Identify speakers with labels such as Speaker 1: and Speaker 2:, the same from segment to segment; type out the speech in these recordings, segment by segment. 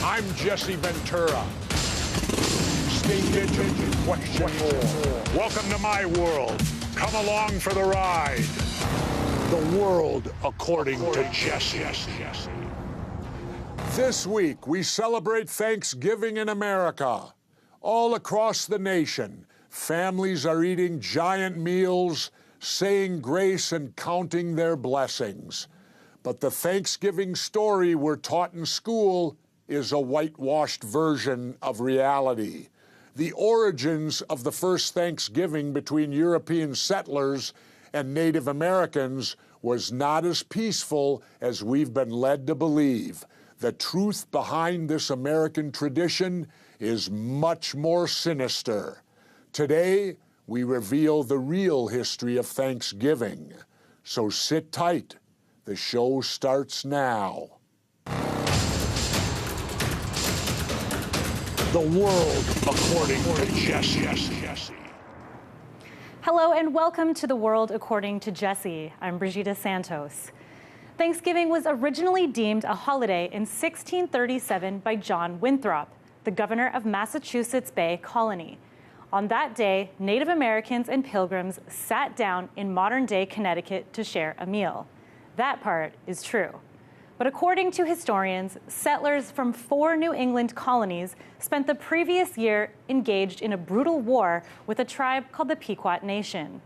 Speaker 1: I'm Jesse Ventura. State agent, question more. Welcome to my world. Come along for the ride. The world according to Jesse. This week, we celebrate Thanksgiving in America. All across the nation, families are eating giant meals, saying grace and counting their blessings. But the Thanksgiving story we're taught in school is a whitewashed version of reality. The origins of the first Thanksgiving between European settlers and Native Americans was not as peaceful as we've been led to believe. The truth behind this American tradition is much more sinister. Today, we reveal the real history of Thanksgiving. So sit tight. The show starts now. The world according to Jesse.
Speaker 2: Hello and welcome to The World According to Jesse. I'm Brigida Santos. Thanksgiving was originally deemed a holiday in 1637 by John Winthrop, the governor of Massachusetts Bay Colony. On that day, Native Americans and Pilgrims sat down in modern-day Connecticut to share a meal. That part is true. But according to historians, settlers from 4 New England colonies spent the previous year engaged in a brutal war with a tribe called the Pequot Nation.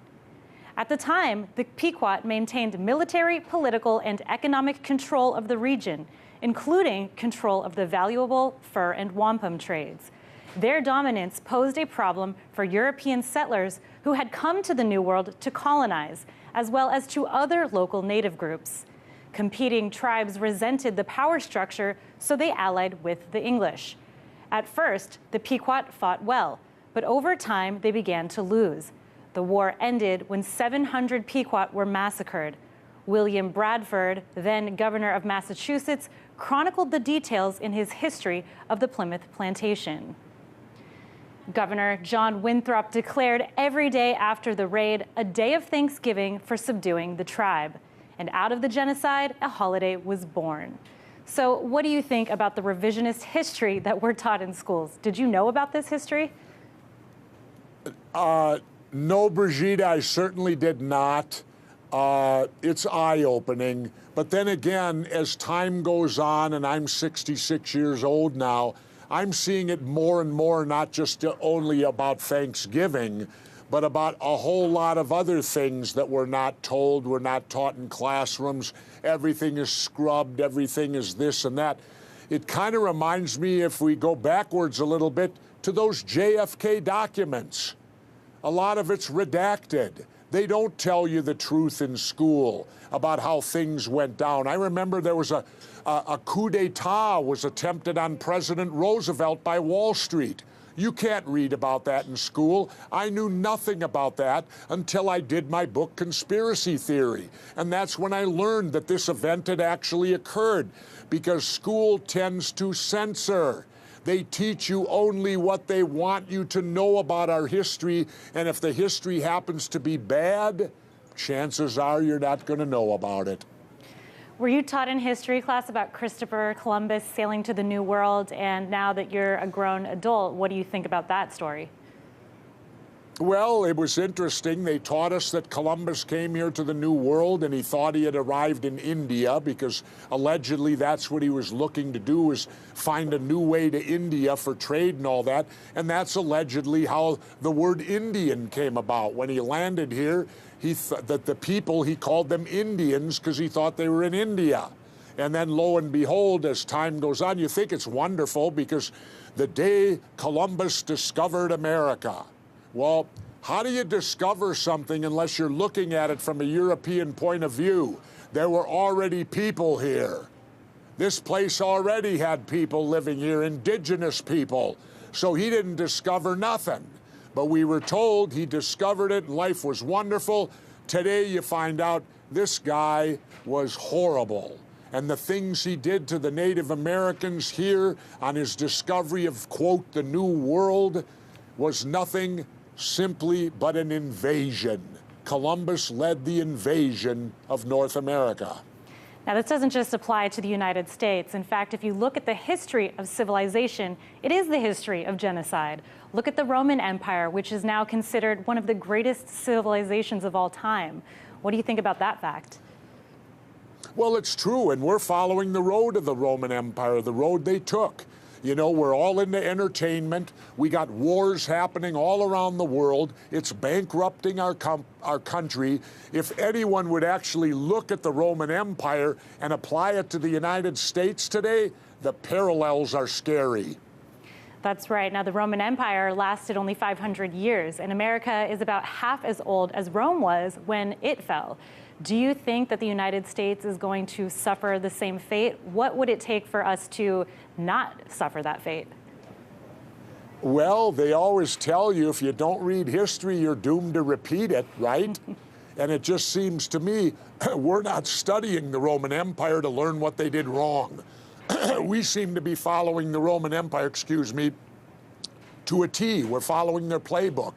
Speaker 2: At the time, the Pequot maintained military, political, and economic control of the region, including control of the valuable fur and wampum trades. Their dominance posed a problem for European settlers who had come to the New World to colonize, as well as to other local native groups. Competing tribes resented the power structure, so they allied with the English. At first, the Pequot fought well, but over time they began to lose. The war ended when 700 Pequot were massacred. William Bradford, then governor of Massachusetts, chronicled the details in his History of the Plymouth Plantation. Governor John Winthrop declared every day after the raid a day of thanksgiving for subduing the tribe. And out of the genocide, a holiday was born. So what do you think about the revisionist history that we're taught in schools? Did you know about this history?
Speaker 1: No, Brigida, I certainly did not. It's eye-opening. But then again, as time goes on, and I'm 66 years old now, I'm seeing it more and more, not just only about Thanksgiving, but about a whole lot of other things that we're not told, we're not taught in classrooms. Everything is scrubbed, everything is this and that. It kind of reminds me, if we go backwards a little bit, to those JFK documents. A lot of it's redacted. They don't tell you the truth in school about how things went down. I remember there was a coup d'etat was attempted on President Roosevelt by Wall Street. You can't read about that in school. I knew nothing about that until I did my book, Conspiracy Theory. And that's when I learned that this event had actually occurred, because school tends to censor. They teach you only what they want you to know about our history, and if the history happens to be bad, chances are you're not going to know about it.
Speaker 2: Were you taught in history class about Christopher Columbus sailing to the New World, and now that you're a grown adult, what do you think about that story?
Speaker 1: Well, it was interesting. They taught us that Columbus came here to the New World and he thought he had arrived in India, because allegedly that's what he was looking to do, was find a new way to India for trade and all that. And that's allegedly how the word Indian came about. When he landed here, that the people, he called them Indians because he thought they were in India. And then lo and behold, as time goes on, you think it's wonderful, because the day Columbus discovered America, well, how do you discover something unless you're looking at it from a European point of view? There were already people here. This place already had people living here, indigenous people. So he didn't discover nothing. But we were told he discovered it and life was wonderful. Today you find out this guy was horrible. And the things he did to the Native Americans here on his discovery of, quote, the New World was nothing simply but an invasion. Columbus led the invasion of North America.
Speaker 2: Now, this doesn't just apply to the United States. In fact, if you look at the history of civilization, it is the history of genocide. Look at the Roman Empire, which is now considered one of the greatest civilizations of all time. What do you think about that fact?
Speaker 1: Well, it's true, and we're following the road of the Roman Empire, the road they took. You know, we're all into entertainment. We got wars happening all around the world. It's bankrupting our country. If anyone would actually look at the Roman Empire and apply it to the United States today, the parallels are scary.
Speaker 2: That's right. Now, the Roman Empire lasted only 500 years, and America is about half as old as Rome was when it fell. Do you think that the United States is going to suffer the same fate? What would it take for us to not suffer that fate?
Speaker 1: Well, they always tell you if you don't read history, you're doomed to repeat it, right? And it just seems to me we're not studying the Roman Empire to learn what they did wrong. We seem to be following the Roman Empire, to a T. We're following their playbook.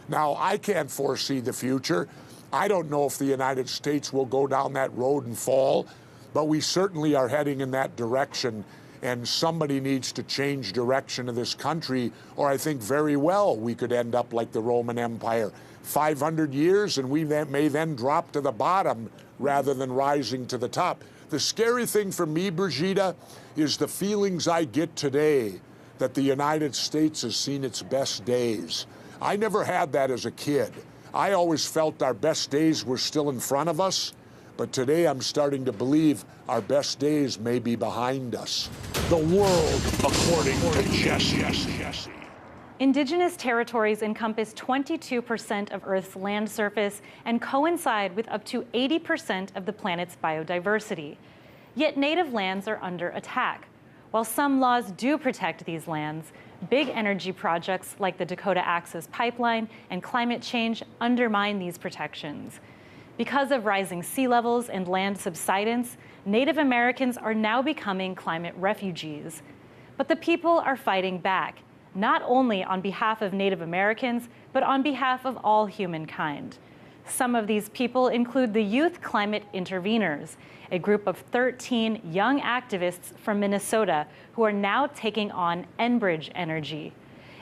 Speaker 1: Now, I can't foresee the future. I don't know if the United States will go down that road and fall, but we certainly are heading in that direction, and somebody needs to change direction of this country, or I think very well we could end up like the Roman Empire. 500 years, and we may then drop to the bottom rather than rising to the top. The scary thing for me, Brigida, is the feelings I get today that the United States has seen its best days. I never had that as a kid. I always felt our best days were still in front of us, but today I'm starting to believe our best days may be behind us. The world according to Jesse.
Speaker 2: Indigenous territories encompass 22% of Earth's land surface and coincide with up to 80% of the planet's biodiversity. Yet native lands are under attack. While some laws do protect these lands, big energy projects like the Dakota Access Pipeline and climate change undermine these protections. Because of rising sea levels and land subsidence, Native Americans are now becoming climate refugees. But the people are fighting back, not only on behalf of Native Americans, but on behalf of all humankind. Some of these people include the Youth Climate Interveners, a group of 13 young activists from Minnesota who are now taking on Enbridge Energy.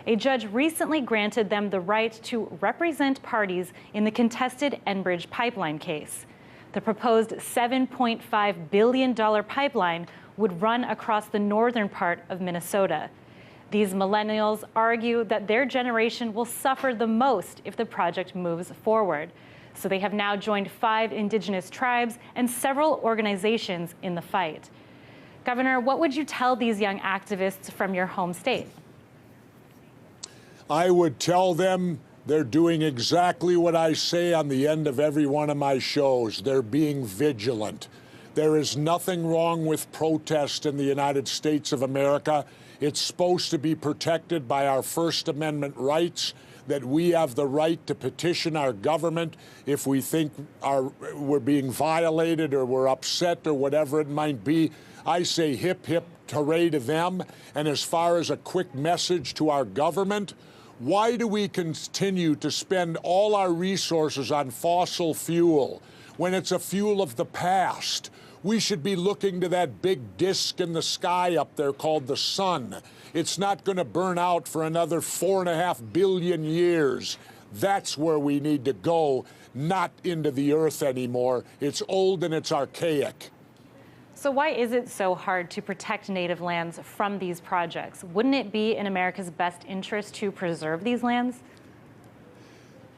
Speaker 2: A judge recently granted them the right to represent parties in the contested Enbridge pipeline case. The proposed $7.5 billion pipeline would run across the northern part of Minnesota. These millennials argue that their generation will suffer the most if the project moves forward. So they have now joined 5 indigenous tribes and several organizations in the fight. Governor, what would you tell these young activists from your home state?
Speaker 1: I would tell them they're doing exactly what I say on the end of every one of my shows. They're being vigilant. There is nothing wrong with protest in the United States of America. It's supposed to be protected by our First Amendment rights, that we have the right to petition our government if we think we're being violated or we're upset or whatever it might be. I say hip, hip, hooray to them. And as far as a quick message to our government, why do we continue to spend all our resources on fossil fuel when it's a fuel of the past? We should be looking to that big disk in the sky up there called the sun. It's not going to burn out for another 4.5 billion years. That's where we need to go, not into the earth anymore. It's old and it's archaic.
Speaker 2: So why is it so hard to protect native lands from these projects? Wouldn't it be in America's best interest to preserve these lands?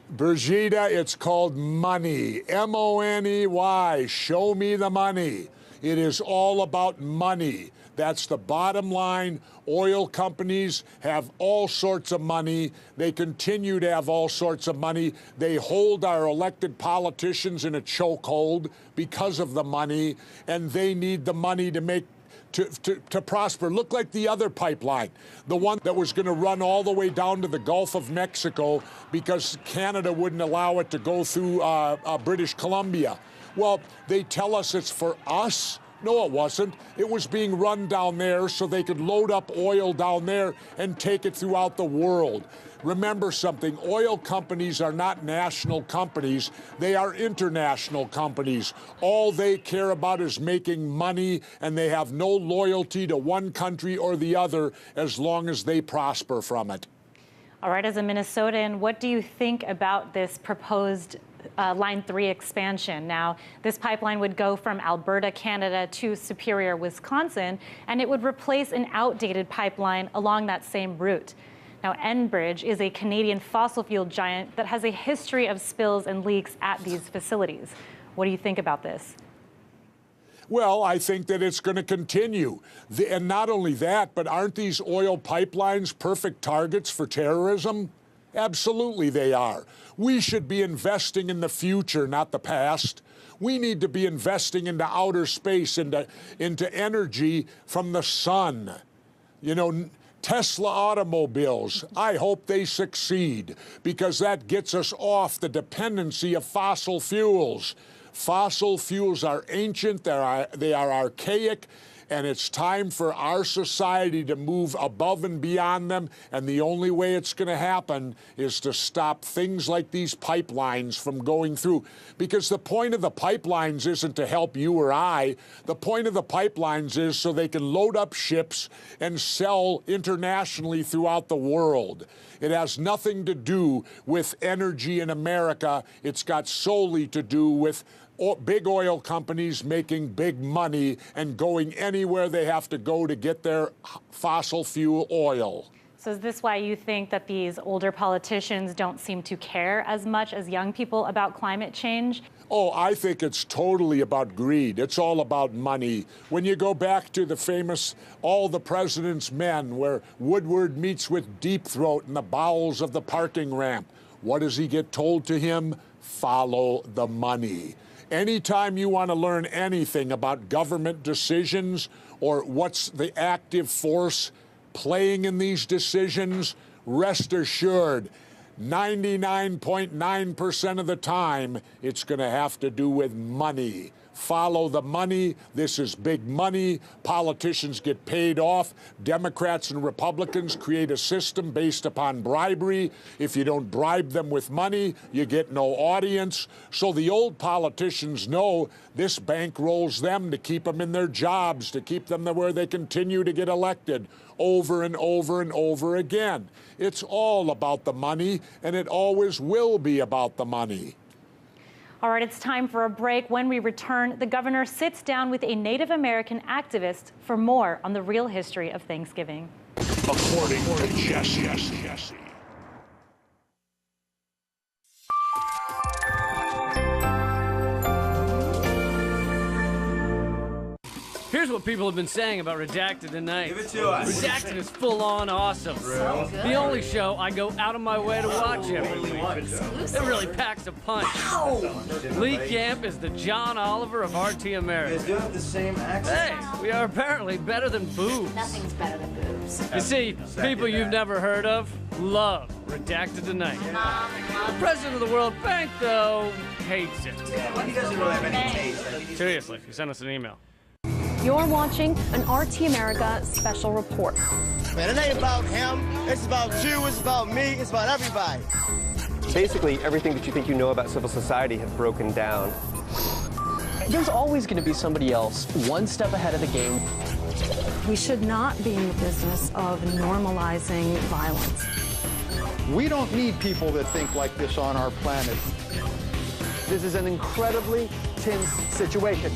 Speaker 1: Brigida, it's called money. M-O-N-E-Y. Show me the money. It is all about money. That's the bottom line. Oil companies have all sorts of money. They continue to have all sorts of money. They hold our elected politicians in a chokehold because of the money, and they need the money to make to prosper. Look like the other pipeline, the one that was going to run all the way down to the Gulf of Mexico because Canada wouldn't allow it to go through British Columbia. Well, they tell us it's for us, No, it wasn't. It was being run down there so they could load up oil down there and take it throughout the world. Remember something, oil companies are not national companies, they are international companies. All they care about is making money, and they have no loyalty to one country or the other as long as they prosper from it.
Speaker 2: All right, as a Minnesotan, what do you think about this proposed Line 3 expansion? Now, this pipeline would go from Alberta, Canada to Superior, Wisconsin, and it would replace an outdated pipeline along that same route. Now, Enbridge is a Canadian fossil fuel giant that has a history of spills and leaks at these facilities. What do you think about this?
Speaker 1: Well, I think that it's going to continue. And not only that, but aren't these oil pipelines perfect targets for terrorism? Absolutely they are. We should be investing in the future, not the past. We need to be investing into outer space, into energy from the sun. You know, Tesla automobiles, I hope they succeed, because that gets us off the dependency of fossil fuels. Fossil fuels are ancient, they are archaic, and it's time for our society to move above and beyond them, and the only way it's going to happen is to stop things like these pipelines from going through. Because the point of the pipelines isn't to help you or I. The point of the pipelines is so they can load up ships and sell internationally throughout the world. It has nothing to do with energy in America. It's got solely to do with big oil companies making big money and going anywhere they have to go to get their fossil fuel oil.
Speaker 2: So is this why you think that these older politicians don't seem to care as much as young people about climate change?
Speaker 1: Oh, I think it's totally about greed. It's all about money. When you go back to the famous All the President's Men, where Woodward meets with Deep Throat in the bowels of the parking ramp, what does he get told to him? Follow the money. Anytime you want to learn anything about government decisions or what's the active force playing in these decisions, rest assured, 99.9% of the time, it's going to have to do with money. Follow the money. This is big money. Politicians get paid off. Democrats and Republicans create a system based upon bribery. If you don't bribe them with money, you get no audience. So the old politicians know this bankrolls them to keep them in their jobs, to keep them where they continue to get elected over and over and over again. It's all about the money, and it always will be about the money.
Speaker 2: All right, it's time for a break. When we return, the governor sits down with a Native American activist for more on the real history of Thanksgiving.
Speaker 1: According to Jesse.
Speaker 3: Here's what people have been saying about Redacted tonight.
Speaker 4: Give it to us.
Speaker 3: Redacted is full-on awesome. The only show I go out of my way to watch every week. It really packs a punch. Lee Camp is the John Oliver of RT America.
Speaker 4: They do have the same accent.
Speaker 3: Hey, we are apparently better than boobs.
Speaker 5: Nothing's better than boobs.
Speaker 3: You see, people you've never heard of love Redacted tonight. The president of the World Bank, though, hates it.
Speaker 4: He doesn't really have any taste.
Speaker 3: Seriously, he sent us an email.
Speaker 6: You're watching an RT America special report.
Speaker 7: Man, it ain't about him. It's about you. It's about me. It's about everybody.
Speaker 8: Basically, everything that you think you know about civil society has broken down.
Speaker 9: There's always going to be somebody else one step ahead of the game.
Speaker 6: We should not be in the business of normalizing violence.
Speaker 10: We don't need people that think like this on our planet.
Speaker 9: This is an incredibly tense situation.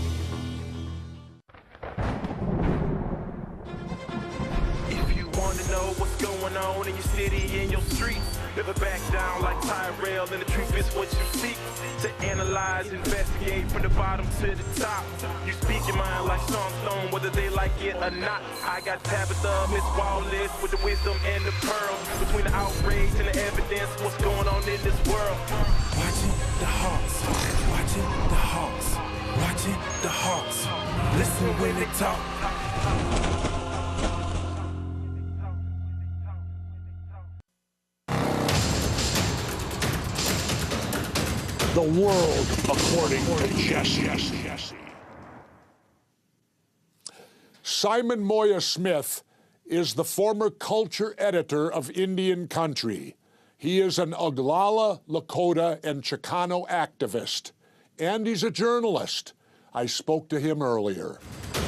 Speaker 11: Know what's going on in your city, in your streets. Never back down like Tyrell, and the truth is what you seek. To analyze, investigate from the bottom to the top. You speak your mind like Sean Stone, whether they like it or not. I got Tabitha, Miss Wallace, with the wisdom and the pearls. Between the outrage and the evidence, what's going on in this world. Watching the hawks, watching the hawks, watching the hawks. Listen when they talk.
Speaker 1: The world according to Jesse. Simon Moya Smith is the former culture editor of Indian Country. He is an Oglala, Lakota, and Chicano activist, and he's a journalist. I spoke to him earlier.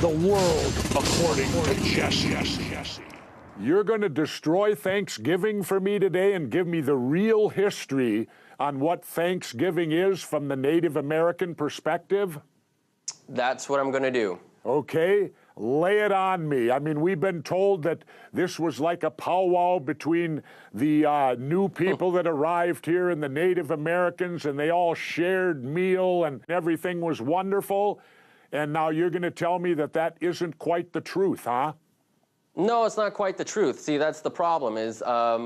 Speaker 1: The world according to Jesse. You're going to destroy Thanksgiving for me today and give me the real history on what Thanksgiving is from the Native American perspective?
Speaker 8: That's what I'm going to do.
Speaker 1: Okay, lay it on me. I mean, we've been told that this was like a powwow between the new people that arrived here and the Native Americans, and they all shared meal and everything was wonderful. And now you're going to tell me that that isn't quite the truth, huh?
Speaker 8: No, it's not quite the truth. See, that's the problem is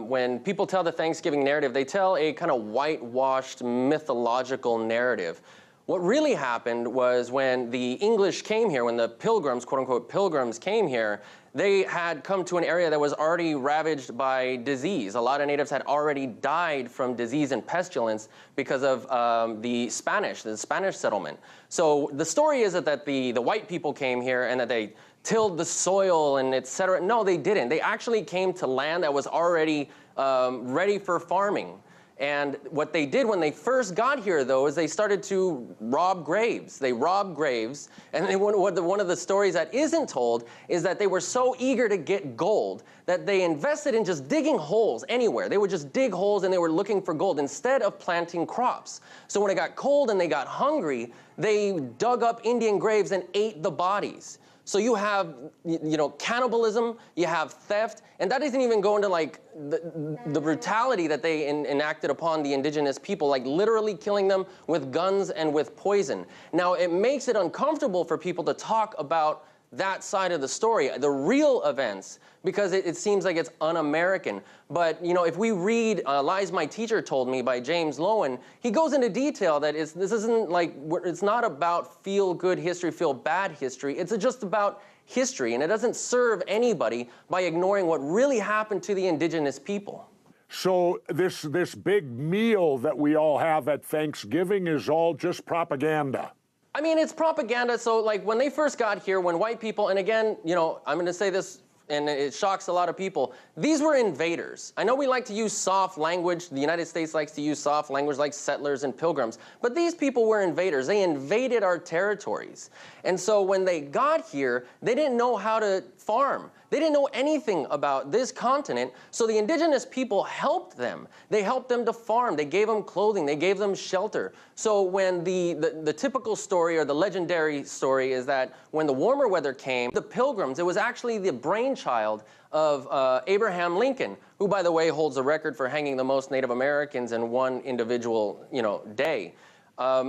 Speaker 8: when people tell the Thanksgiving narrative, they tell a kind of whitewashed mythological narrative. What really happened was when the English came here, when the pilgrims, quote-unquote pilgrims, came here, they had come to an area that was already ravaged by disease. A lot of natives had already died from disease and pestilence because of the Spanish settlement. So the story is that the white people came here and that they tilled the soil and et cetera. No, they didn't. They actually came to land that was already ready for farming. And what they did when they first got here, though, is they started to rob graves. They robbed graves. And one of the stories that isn't told is that they were so eager to get gold that they invested in just digging holes anywhere. They would just dig holes and they were looking for gold instead of planting crops. So when it got cold and they got hungry, they dug up Indian graves and ate the bodies. So you have, cannibalism, you have theft, and that doesn't even go into like the brutality that they enacted upon the indigenous people, like literally killing them with guns and with poison. Now, it makes it uncomfortable for people to talk about that side of the story, the real events, because it seems like it's un-American. But, if we read Lies My Teacher Told Me by James Lowen, he goes into detail that this isn't like, it's not about feel-good history, feel-bad history. It's just about history, and it doesn't serve anybody by ignoring what really happened to the indigenous people.
Speaker 1: So this big meal that we all have at Thanksgiving is all just propaganda.
Speaker 8: I mean, it's propaganda. So, like, when they first got here, when white people, and again, I'm going to say this, and it shocks a lot of people, these were invaders. I know we like to use soft language. The United States likes to use soft language like settlers and pilgrims. But these people were invaders. They invaded our territories. And so when they got here, they didn't know how to farm. They didn't know anything about this continent, so the indigenous people helped them. They helped them to farm. They gave them clothing. They gave them shelter. So when the typical story or the legendary story is that when the warmer weather came, the Pilgrims, it was actually the brainchild of Abraham Lincoln, who, by the way, holds the record for hanging the most Native Americans in one individual, day.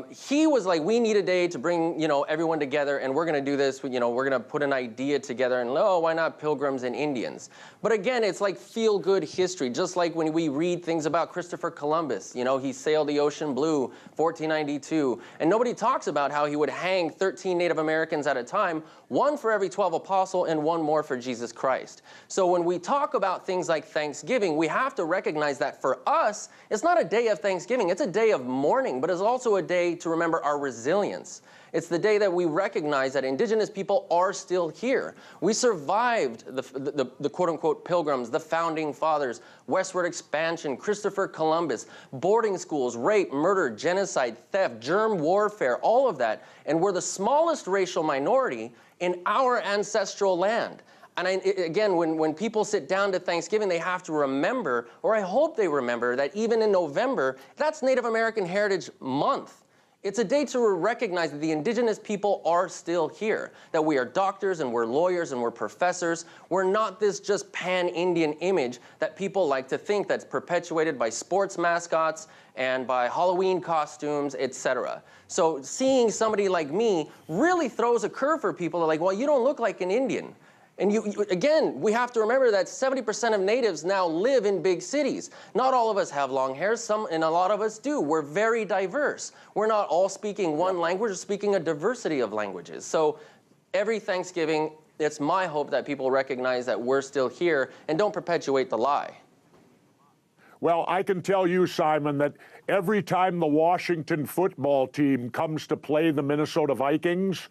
Speaker 8: He was like, we need a day to bring, everyone together, and we're going to do this. We're going to put an idea together, and why not Pilgrims and Indians? But again, it's like feel-good history, just like when we read things about Christopher Columbus. He sailed the ocean blue, 1492, and nobody talks about how he would hang 13 Native Americans at a time, one for every 12 apostle and one more for Jesus Christ. So when we talk about things like Thanksgiving, we have to recognize that for us, it's not a day of Thanksgiving, it's a day of mourning, but it's also a day to remember our resilience. It's the day that we recognize that indigenous people are still here. We survived the quote-unquote pilgrims, the founding fathers, westward expansion, Christopher Columbus, boarding schools, rape, murder, genocide, theft, germ warfare, all of that. And we're the smallest racial minority in our ancestral land. And again, when people sit down to Thanksgiving, they have to remember, or I hope they remember, that even in November, that's Native American Heritage Month. It's a day to recognize that the indigenous people are still here, that we are doctors and we're lawyers and we're professors. We're not this just pan-Indian image that people like to think that's perpetuated by sports mascots and by Halloween costumes, etc. So seeing somebody like me really throws a curve for people. They're like, well, you don't look like an Indian. And again, we have to remember that 70% of natives now live in big cities. Not all of us have long hair, and a lot of us do. We're very diverse. We're not all speaking one language, we're speaking a diversity of languages. So every Thanksgiving, it's my hope that people recognize that we're still here and don't perpetuate the lie.
Speaker 1: Well, I can tell you, Simon, that every time the Washington football team comes to play the Minnesota Vikings,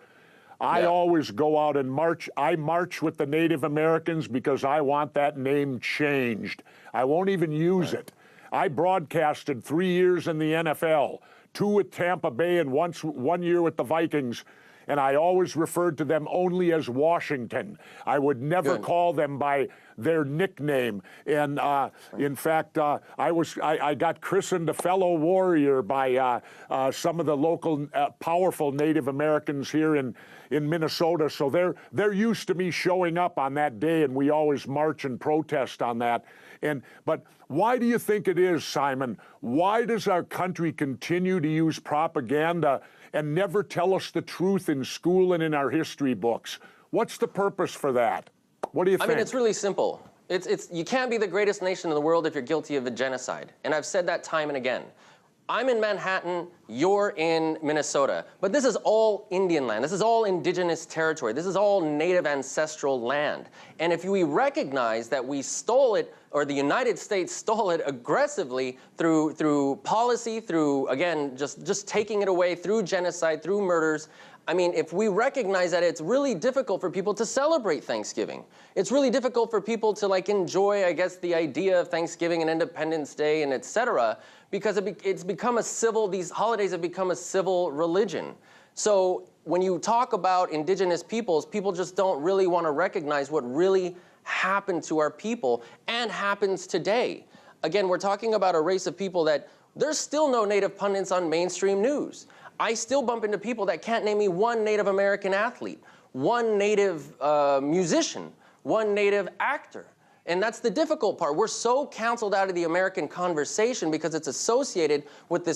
Speaker 1: I always go out and march. I march with the Native Americans because I want that name changed. I won't even use it. I broadcasted 3 years in the NFL, 2 with Tampa Bay and 1 year with the Vikings, and I always referred to them only as Washington. I would never call them by their nickname. And in fact, I got christened a fellow warrior by some of the local powerful Native Americans here in Minnesota. So they're used to me showing up on that day, and we always march and protest on that. But why do you think it is, Simon? Why does our country continue to use propaganda and never tell us the truth in school and in our history books? What's the purpose for that? What do you think?
Speaker 8: I mean, it's really simple. You can't be the greatest nation in the world if you're guilty of a genocide. And I've said that time and again. I'm in Manhattan, you're in Minnesota. But this is all Indian land. This is all indigenous territory. This is all native ancestral land. And if we recognize that we stole it, or the United States stole it aggressively through policy, through, again, just taking it away, through genocide, through murders, I mean, if we recognize that, it's really difficult for people to celebrate Thanksgiving. It's really difficult for people to enjoy, I guess, the idea of Thanksgiving and Independence Day and et cetera, because it's become a civil, these holidays have become a civil religion. So when you talk about indigenous peoples, people just don't really want to recognize what really happened to our people and happens today. Again, we're talking about a race of people that there's still no Native pundits on mainstream news. I still bump into people that can't name me one Native American athlete, one Native musician, one Native actor. And that's the difficult part. We're so canceled out of the American conversation because it's associated with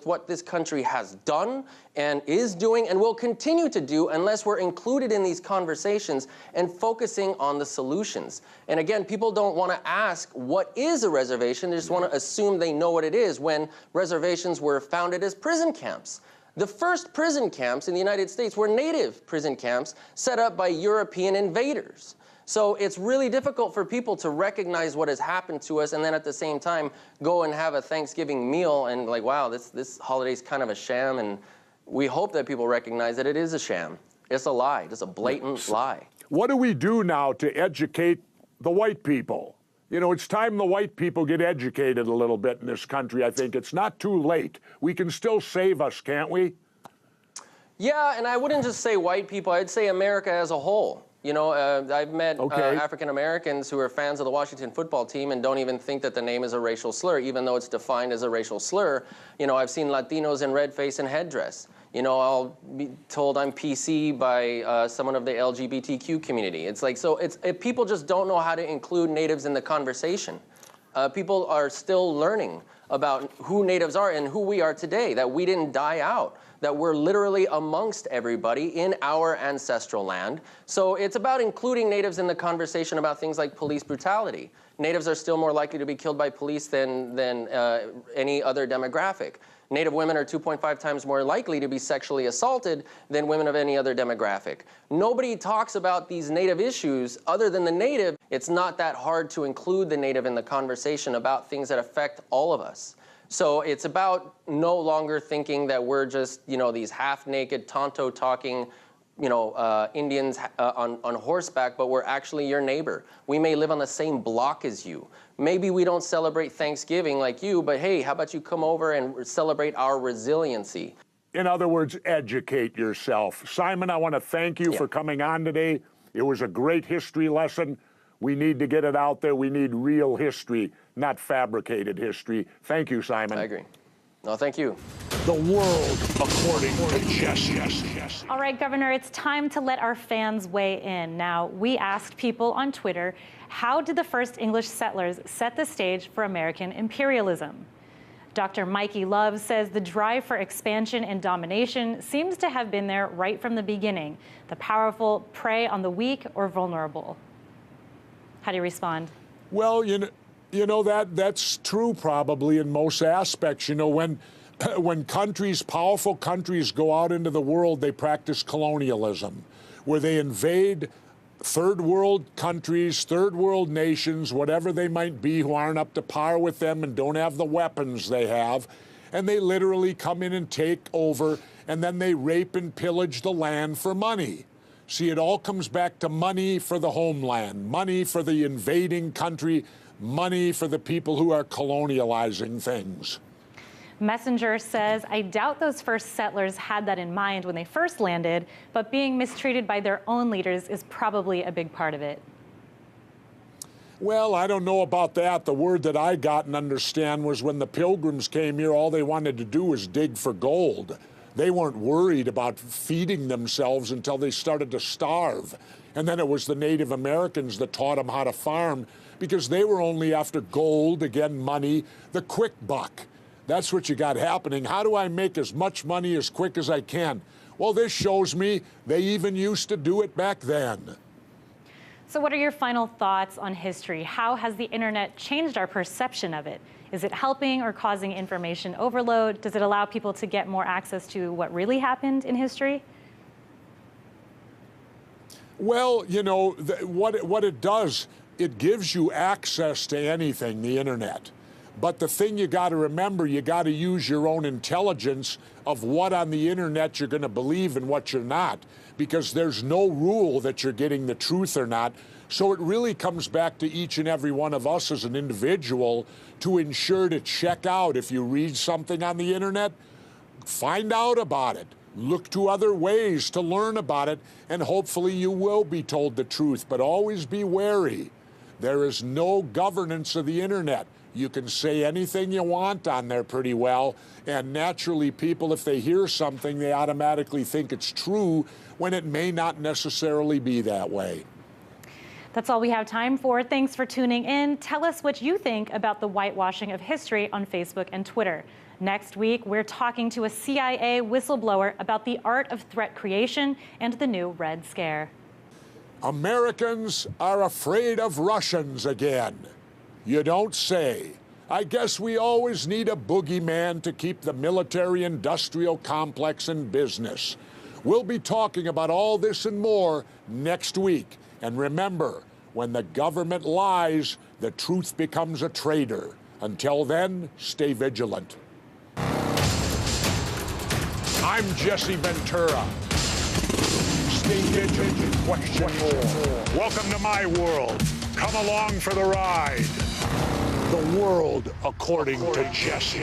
Speaker 8: what this country has done and is doing and will continue to do unless we're included in these conversations and focusing on the solutions. And again, people don't want to ask what is a reservation. They just want to assume they know what it is when reservations were founded as prison camps. The first prison camps in the United States were native prison camps set up by European invaders. So it's really difficult for people to recognize what has happened to us and then at the same time go and have a Thanksgiving meal and wow, this holiday's kind of a sham, and we hope that people recognize that it is a sham. It's a lie. It's a blatant lie.
Speaker 1: What do we do now to educate the white people? You know, it's time the white people get educated a little bit in this country, I think. It's not too late. We can still save us, can't we?
Speaker 8: Yeah, and I wouldn't just say white people. I'd say America as a whole. You know, I've met African Americans who are fans of the Washington football team and don't even think that the name is a racial slur, even though it's defined as a racial slur. You know, I've seen Latinos in red face and headdress. You know, I'll be told I'm PC by someone of the LGBTQ community. It's people just don't know how to include natives in the conversation. People are still learning about who natives are and who we are today, that we didn't die out, that we're literally amongst everybody in our ancestral land. So it's about including natives in the conversation about things like police brutality. Natives are still more likely to be killed by police than any other demographic. Native women are 2.5 times more likely to be sexually assaulted than women of any other demographic. Nobody talks about these Native issues other than the Native. It's not that hard to include the Native in the conversation about things that affect all of us. So it's about no longer thinking that we're just, you know, these half-naked, Tonto-talking, you know, Indians on horseback, but we're actually your neighbor. We may live on the same block as you. Maybe we don't celebrate Thanksgiving like you, but hey, how about you come over and celebrate our resiliency?
Speaker 1: In other words, educate yourself. Simon, I want to thank you for coming on today. It was a great history lesson. We need to get it out there. We need real history, not fabricated history. Thank you, Simon.
Speaker 8: I agree. No, thank you.
Speaker 1: The world according to Jesse.
Speaker 2: All right, Governor, it's time to let our fans weigh in. Now, we asked people on Twitter, how did the first English settlers set the stage for American imperialism? Dr. Mikey Love says the drive for expansion and domination seems to have been there right from the beginning. The powerful prey on the weak or vulnerable. How do you respond?
Speaker 1: Well, you know that's true probably in most aspects. You know, when countries, powerful countries, go out into the world, they practice colonialism, where they invade third world countries, third world nations, whatever they might be, who aren't up to par with them and don't have the weapons they have, and they literally come in and take over and then they rape and pillage the land for money. See, it all comes back to money for the homeland, money for the invading country, money for the people who are colonializing things.
Speaker 2: Messenger says, I doubt those first settlers had that in mind when they first landed, but being mistreated by their own leaders is probably a big part of it.
Speaker 1: Well, I don't know about that. The word that I got and understand was when the Pilgrims came here, all they wanted to do was dig for gold. They weren't worried about feeding themselves until they started to starve. And then it was the Native Americans that taught them how to farm because they were only after gold, again, money, the quick buck. That's what you got happening. How do I make as much money as quick as I can? Well, this shows me they even used to do it back then.
Speaker 2: So what are your final thoughts on history? How has the internet changed our perception of it? Is it helping or causing information overload? Does it allow people to get more access to what really happened in history?
Speaker 1: Well, you know, what it does, it gives you access to anything, the internet. But the thing you got to remember, you got to use your own intelligence of what on the internet you're going to believe and what you're not, because there's no rule that you're getting the truth or not. So it really comes back to each and every one of us as an individual to ensure to check out if you read something on the internet, find out about it. Look to other ways to learn about it, and hopefully you will be told the truth. But always be wary. There is no governance of the internet. You can say anything you want on there pretty well, and naturally people, if they hear something, they automatically think it's true when it may not necessarily be that way.
Speaker 2: That's all we have time for. Thanks for tuning in. Tell us what you think about the whitewashing of history on Facebook and Twitter. Next week, we're talking to a CIA whistleblower about the art of threat creation and the new Red Scare.
Speaker 1: Americans are afraid of Russians again. You don't say. I guess we always need a boogeyman to keep the military-industrial complex in business. We'll be talking about all this and more next week. And remember, when the government lies, the truth becomes a traitor. Until then, stay vigilant. I'm Jesse Ventura. Stay vigilant, question more. Welcome to my world. Come along for the ride. The world according to Jesse.